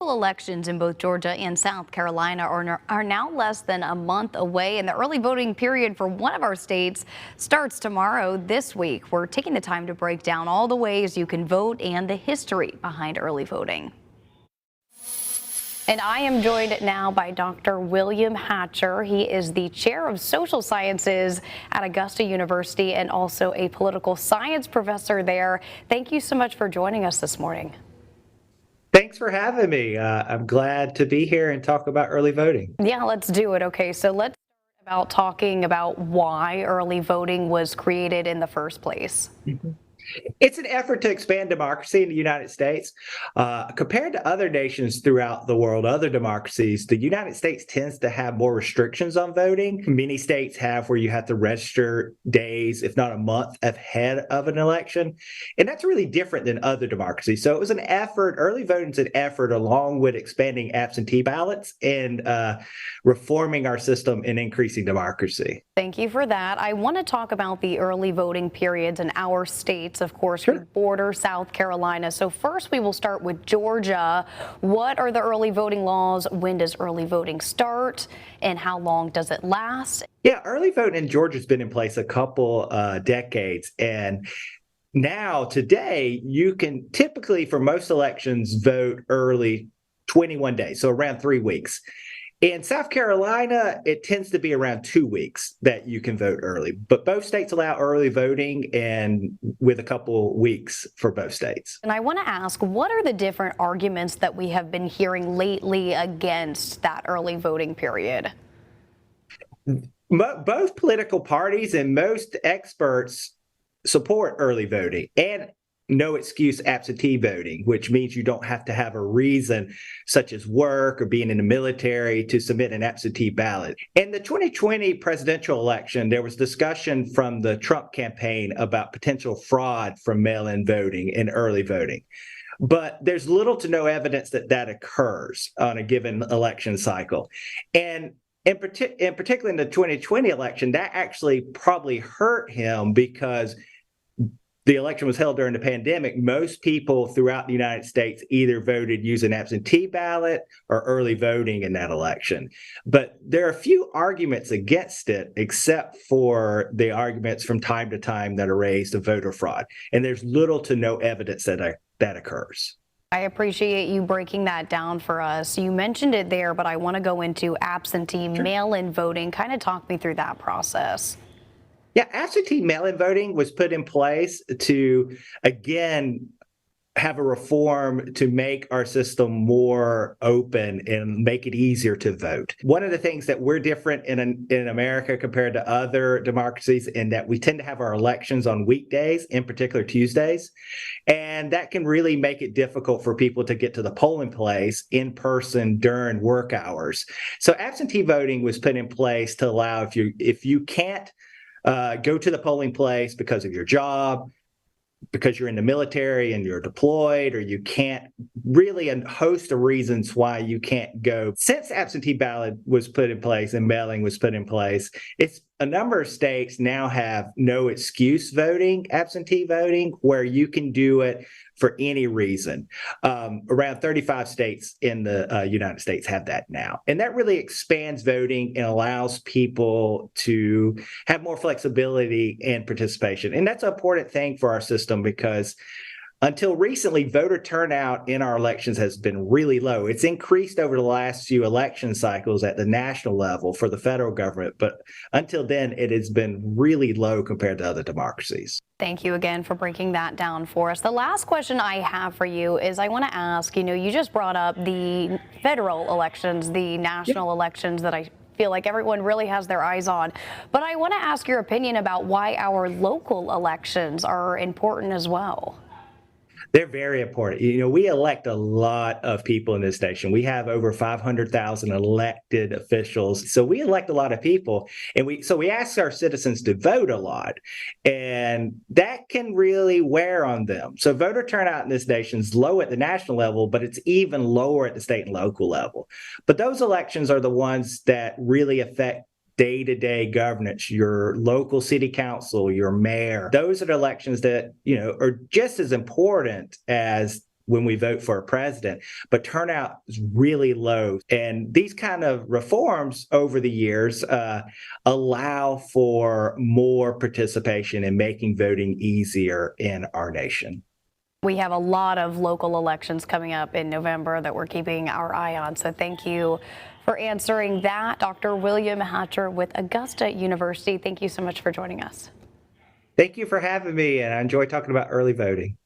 Elections in both Georgia and South Carolina are now less than a month away, and the early voting period for one of our states starts tomorrow. This week, we're taking the time to break down all the ways you can vote and the history behind early voting. And I am joined now by Dr. William Hatcher. He is the chair of social sciences at Augusta University and also a political science professor there. Thank you so much for joining us this morning. Thanks for having me. I'm glad to be here and talk about early voting. Yeah, let's do it. Okay, so let's start about talking about why early voting was created in the first place. It's an effort to expand democracy in the United States. Compared to other nations throughout the world, other democracies, the United States tends to have more restrictions on voting. Many states have where you have to register days, if not a month, ahead of an election. And that's really different than other democracies. So it was an effort, early voting is an effort along with expanding absentee ballots and reforming our system and increasing democracy. Thank you for that. I want to talk about the early voting periods in our states. Of course, Sure. we border South Carolina. So first we will start with Georgia. What are the early voting laws? When does early voting start? And how long does it last? Yeah, early voting in Georgia has been in place a couple decades. And now, today, you can typically, for most elections, vote early 21 days, so around 3 weeks. In South Carolina, it tends to be around 2 weeks that you can vote early, but both states allow early voting and with a couple weeks for both states. And I want to ask, what are the different arguments that we have been hearing lately against that early voting period? Both political parties and most experts support early voting and no excuse absentee voting, which means you don't have to have a reason such as work or being in the military to submit an absentee ballot. In the 2020 presidential election, there was discussion from the Trump campaign about potential fraud from mail-in voting and early voting. But there's little to no evidence that that occurs on a given election cycle. And in particular in the 2020 election, that actually probably hurt him because the election was held during the pandemic. Most people throughout the United States either voted using absentee ballot or early voting in that election. But there are a few arguments against it, except for the arguments from time to time that are raised of voter fraud. And there's little to no evidence that occurs. I appreciate you breaking that down for us. You mentioned it there, but I want to go into absentee mail-in voting. Kind of talk me through that process. Yeah, absentee mail-in voting was put in place to, again, have a reform to make our system more open and make it easier to vote. One of the things that we're different in America compared to other democracies in that we tend to have our elections on weekdays, in particular Tuesdays, and that can really make it difficult for people to get to the polling place in person during work hours. So absentee voting was put in place to allow if you can't go to the polling place because of your job, because you're in the military and you're deployed, or you can't, really a host of reasons why you can't go. Since absentee ballot was put in place and mailing was put in place, it's a number of states now have no excuse voting, absentee voting, where you can do it for any reason. Around 35 states in the United States have that now. And that really expands voting and allows people to have more flexibility and participation. And that's an important thing for our system because until recently, voter turnout in our elections has been really low. It's increased over the last few election cycles at the national level for the federal government, but until then, it has been really low compared to other democracies. Thank you again for breaking that down for us. The last question I have for you is I want to ask, you just brought up the federal elections, the national elections that I feel like everyone really has their eyes on. But I want to ask your opinion about why our local elections are important as well. They're very important. We elect a lot of people in this nation. We have over 500,000 elected officials. So we elect a lot of people. And we ask our citizens to vote a lot. And that can really wear on them. So voter turnout in this nation is low at the national level, but it's even lower at the state and local level. But those elections are the ones that really affect day-to-day governance, your local city council, your mayor. Those are the elections that, are just as important as when we vote for a president, but turnout is really low. And these kind of reforms over the years allow for more participation in making voting easier in our nation. We have a lot of local elections coming up in November that we're keeping our eye on. So thank you for answering that. Dr. William Hatcher with Augusta University. Thank you so much for joining us. Thank you for having me, and I enjoy talking about early voting.